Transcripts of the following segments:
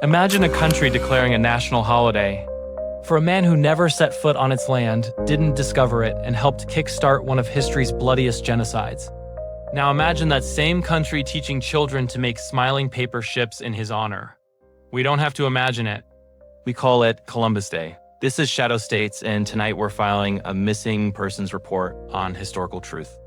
Imagine a country declaring a national holiday for a man who never set foot on its land, didn't discover it, and helped kickstart one of history's bloodiest genocides. Now imagine that same country teaching children to make smiling paper ships in his honor. We don't have to imagine it. We call it Columbus Day. This is Shadow States, and tonight we're filing a missing persons report on historical truth.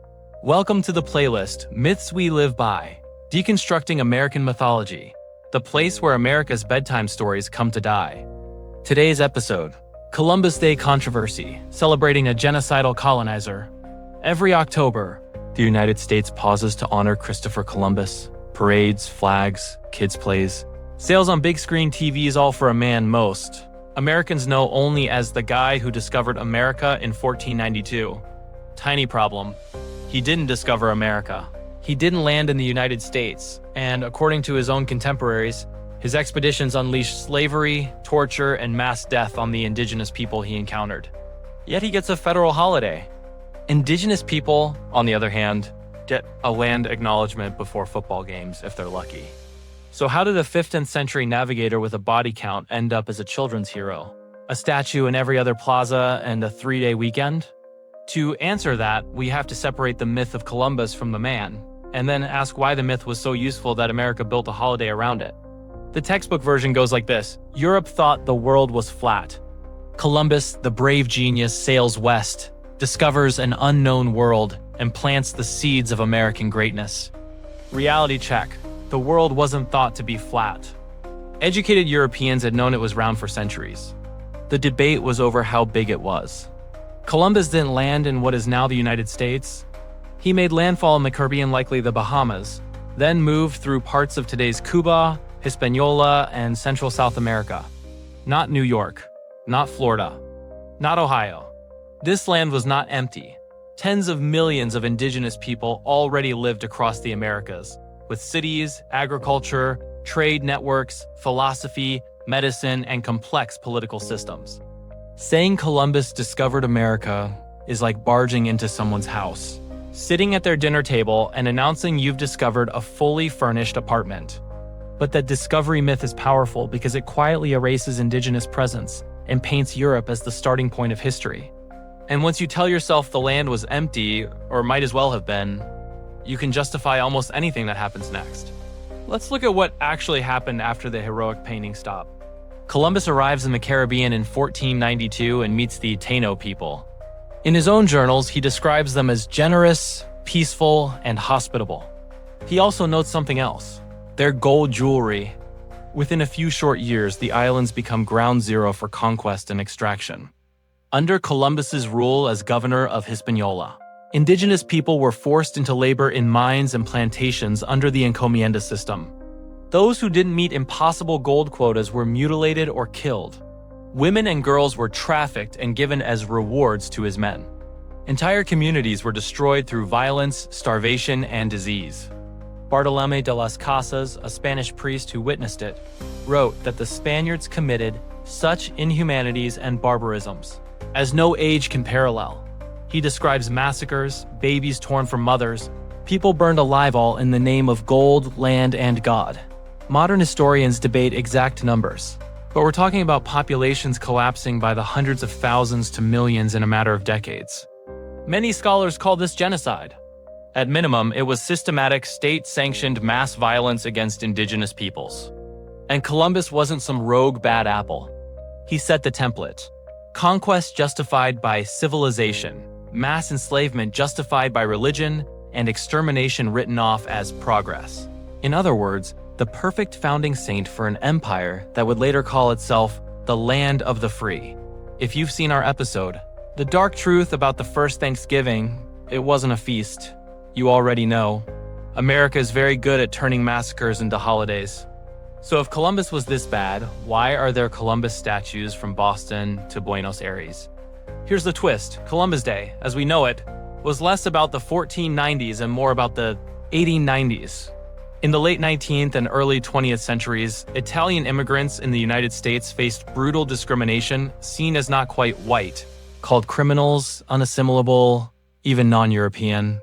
Welcome to the playlist, Myths We Live By, Deconstructing American Mythology, the place where America's bedtime stories come to die. Today's episode, Columbus Day Controversy, celebrating a genocidal colonizer. Every October, the United States pauses to honor Christopher Columbus. Parades, flags, kids' plays. Sales on big screen TVs, all for a man most Americans know only as the guy who discovered America in 1492. Tiny problem. He didn't discover America. He didn't land in the United States, and according to his own contemporaries, his expeditions unleashed slavery, torture, and mass death on the indigenous people he encountered. Yet he gets a federal holiday. Indigenous people, on the other hand, get a land acknowledgement before football games if they're lucky. So how did a 15th century navigator with a body count end up as a children's hero? A statue in every other plaza and a 3-day weekend? To answer that, we have to separate the myth of Columbus from the man, and then ask why the myth was so useful that America built a holiday around it. The textbook version goes like this. Europe thought the world was flat. Columbus, the brave genius, sails west, discovers an unknown world, and plants the seeds of American greatness. Reality check. The world wasn't thought to be flat. Educated Europeans had known it was round for centuries. The debate was over how big it was. Columbus didn't land in what is now the United States. He made landfall in the Caribbean, likely the Bahamas, then moved through parts of today's Cuba, Hispaniola, and Central South America. Not New York, not Florida, not Ohio. This land was not empty. Tens of millions of indigenous people already lived across the Americas, with cities, agriculture, trade networks, philosophy, medicine, and complex political systems. Saying Columbus discovered America is like barging into someone's house, sitting at their dinner table and announcing you've discovered a fully furnished apartment. But that discovery myth is powerful because it quietly erases indigenous presence and paints Europe as the starting point of history. And once you tell yourself the land was empty, or might as well have been, you can justify almost anything that happens next. Let's look at what actually happened after the heroic painting stop. Columbus arrives in the Caribbean in 1492 and meets the Taino people. In his own journals, he describes them as generous, peaceful, and hospitable. He also notes something else. Their gold jewelry. Within a few short years, the islands become ground zero for conquest and extraction. Under Columbus's rule as governor of Hispaniola, indigenous people were forced into labor in mines and plantations under the encomienda system. Those who didn't meet impossible gold quotas were mutilated or killed. Women and girls were trafficked and given as rewards to his men. Entire communities were destroyed through violence, starvation, and disease. Bartolomé de las Casas, a Spanish priest who witnessed it, wrote that the Spaniards committed such inhumanities and barbarisms as no age can parallel. He describes massacres, babies torn from mothers, people burned alive, all in the name of gold, land, and God. Modern historians debate exact numbers, but we're talking about populations collapsing by the hundreds of thousands to millions in a matter of decades. Many scholars call this genocide. At minimum, it was systematic, state-sanctioned mass violence against indigenous peoples. And Columbus wasn't some rogue bad apple. He set the template. Conquest justified by civilization, mass enslavement justified by religion, and extermination written off as progress. In other words, the perfect founding saint for an empire that would later call itself the land of the free. If you've seen our episode, The Dark Truth About the First Thanksgiving, it wasn't a feast. You already know. America is very good at turning massacres into holidays. So if Columbus was this bad, why are there Columbus statues from Boston to Buenos Aires? Here's the twist. Columbus Day, as we know it, was less about the 1490s and more about the 1890s. In the late 19th and early 20th centuries, Italian immigrants in the United States faced brutal discrimination seen as not quite white, called criminals, unassimilable, even non-European.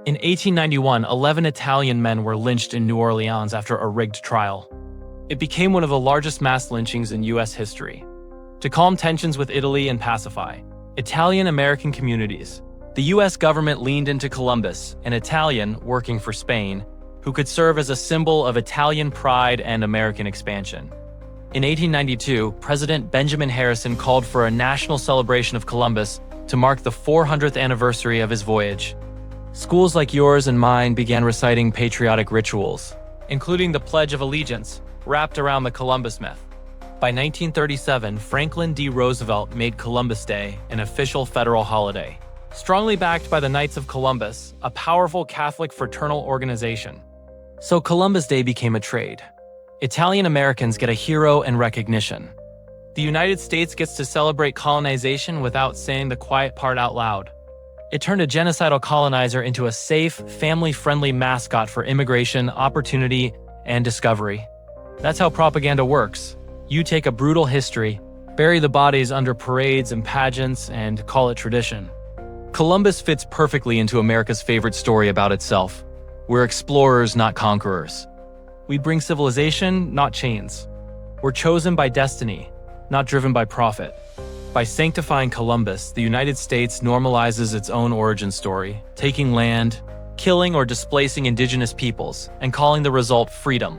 In 1891, 11 Italian men were lynched in New Orleans after a rigged trial. It became one of the largest mass lynchings in U.S. history. To calm tensions with Italy and pacify Italian-American communities, the U.S. government leaned into Columbus, an Italian working for Spain, who could serve as a symbol of Italian pride and American expansion. In 1892, President Benjamin Harrison called for a national celebration of Columbus to mark the 400th anniversary of his voyage. Schools like yours and mine began reciting patriotic rituals, including the Pledge of Allegiance, wrapped around the Columbus myth. By 1937, Franklin D. Roosevelt made Columbus Day an official federal holiday, strongly backed by the Knights of Columbus, a powerful Catholic fraternal organization. So Columbus Day became a trade. Italian Americans get a hero and recognition. The United States gets to celebrate colonization without saying the quiet part out loud. It turned a genocidal colonizer into a safe, family-friendly mascot for immigration, opportunity, and discovery. That's how propaganda works. You take a brutal history, bury the bodies under parades and pageants, and call it tradition. Columbus fits perfectly into America's favorite story about itself. We're explorers, not conquerors. We bring civilization, not chains. We're chosen by destiny, not driven by profit. By sanctifying Columbus, the United States normalizes its own origin story, taking land, killing or displacing indigenous peoples, and calling the result freedom.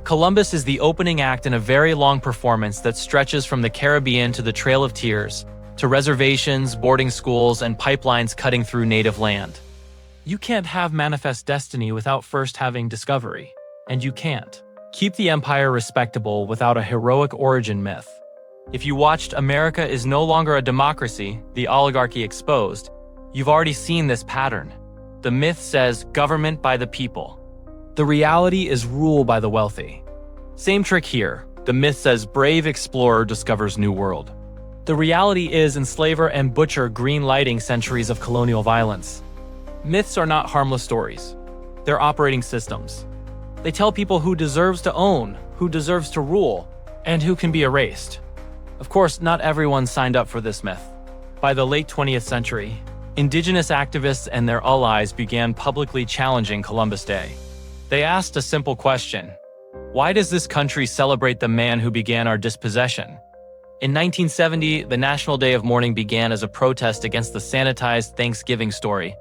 Columbus is the opening act in a very long performance that stretches from the Caribbean to the Trail of Tears, to reservations, boarding schools, and pipelines cutting through native land. You can't have manifest destiny without first having discovery. And you can't keep the empire respectable without a heroic origin myth. If you watched America is no longer a democracy, the oligarchy exposed, you've already seen this pattern. The myth says government by the people. The reality is rule by the wealthy. Same trick here. The myth says brave explorer discovers new world. The reality is enslaver and butcher green-lighting centuries of colonial violence. Myths are not harmless stories. They're operating systems. They tell people who deserves to own, who deserves to rule, and who can be erased. Of course, not everyone signed up for this myth. By the late 20th century, indigenous activists and their allies began publicly challenging Columbus Day. They asked a simple question: why does this country celebrate the man who began our dispossession? In 1970, the National Day of Mourning began as a protest against the sanitized Thanksgiving story.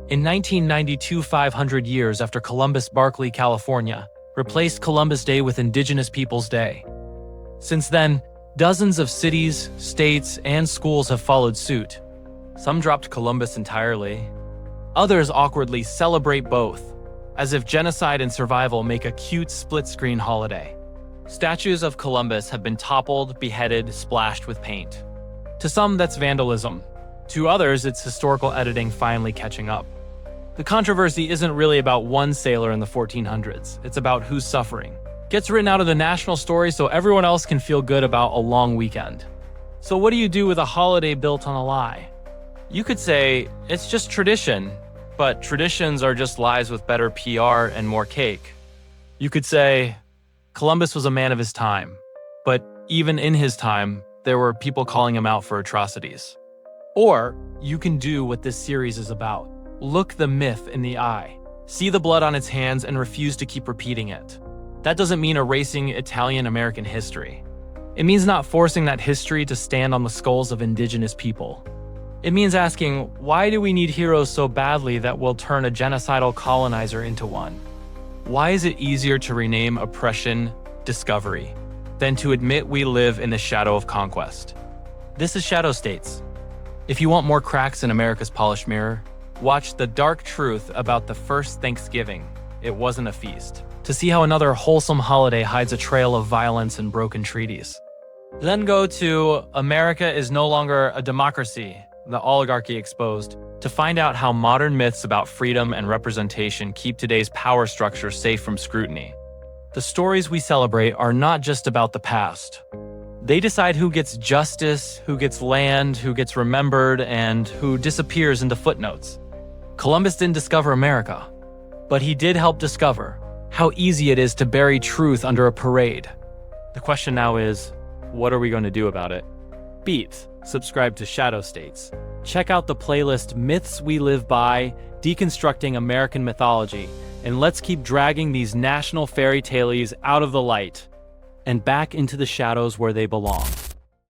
In 1992, 500 years after Columbus, Berkeley, California, replaced Columbus Day with Indigenous Peoples Day. Since then, dozens of cities, states, and schools have followed suit. Some dropped Columbus entirely. Others awkwardly celebrate both, as if genocide and survival make a cute split-screen holiday. Statues of Columbus have been toppled, beheaded, splashed with paint. To some, that's vandalism. To others, it's historical editing finally catching up. The controversy isn't really about one sailor in the 1400s. It's about who's suffering. Gets written out of the national story so everyone else can feel good about a long weekend. So what do you do with a holiday built on a lie? You could say, it's just tradition, but traditions are just lies with better PR and more cake. You could say, Columbus was a man of his time, but even in his time, there were people calling him out for atrocities. Or you can do what this series is about. Look the myth in the eye. See the blood on its hands and refuse to keep repeating it. That doesn't mean erasing Italian-American history. It means not forcing that history to stand on the skulls of indigenous people. It means asking, why do we need heroes so badly that we'll turn a genocidal colonizer into one? Why is it easier to rename oppression discovery than to admit we live in the shadow of conquest? This is Shadow States. If you want more cracks in America's polished mirror, watch The Dark Truth about the first Thanksgiving. It wasn't a feast. To see how another wholesome holiday hides a trail of violence and broken treaties. Then go to America is no longer a democracy, the oligarchy exposed, to find out how modern myths about freedom and representation keep today's power structure safe from scrutiny. The stories we celebrate are not just about the past. They decide who gets justice, who gets land, who gets remembered, and who disappears into footnotes. Columbus didn't discover America, but he did help discover how easy it is to bury truth under a parade. The question now is, what are we going to do about it? Beat, subscribe to Shadow States. Check out the playlist Myths We Live By, Deconstructing American Mythology, and let's keep dragging these national fairy tales out of the light. and back into the shadows where they belong.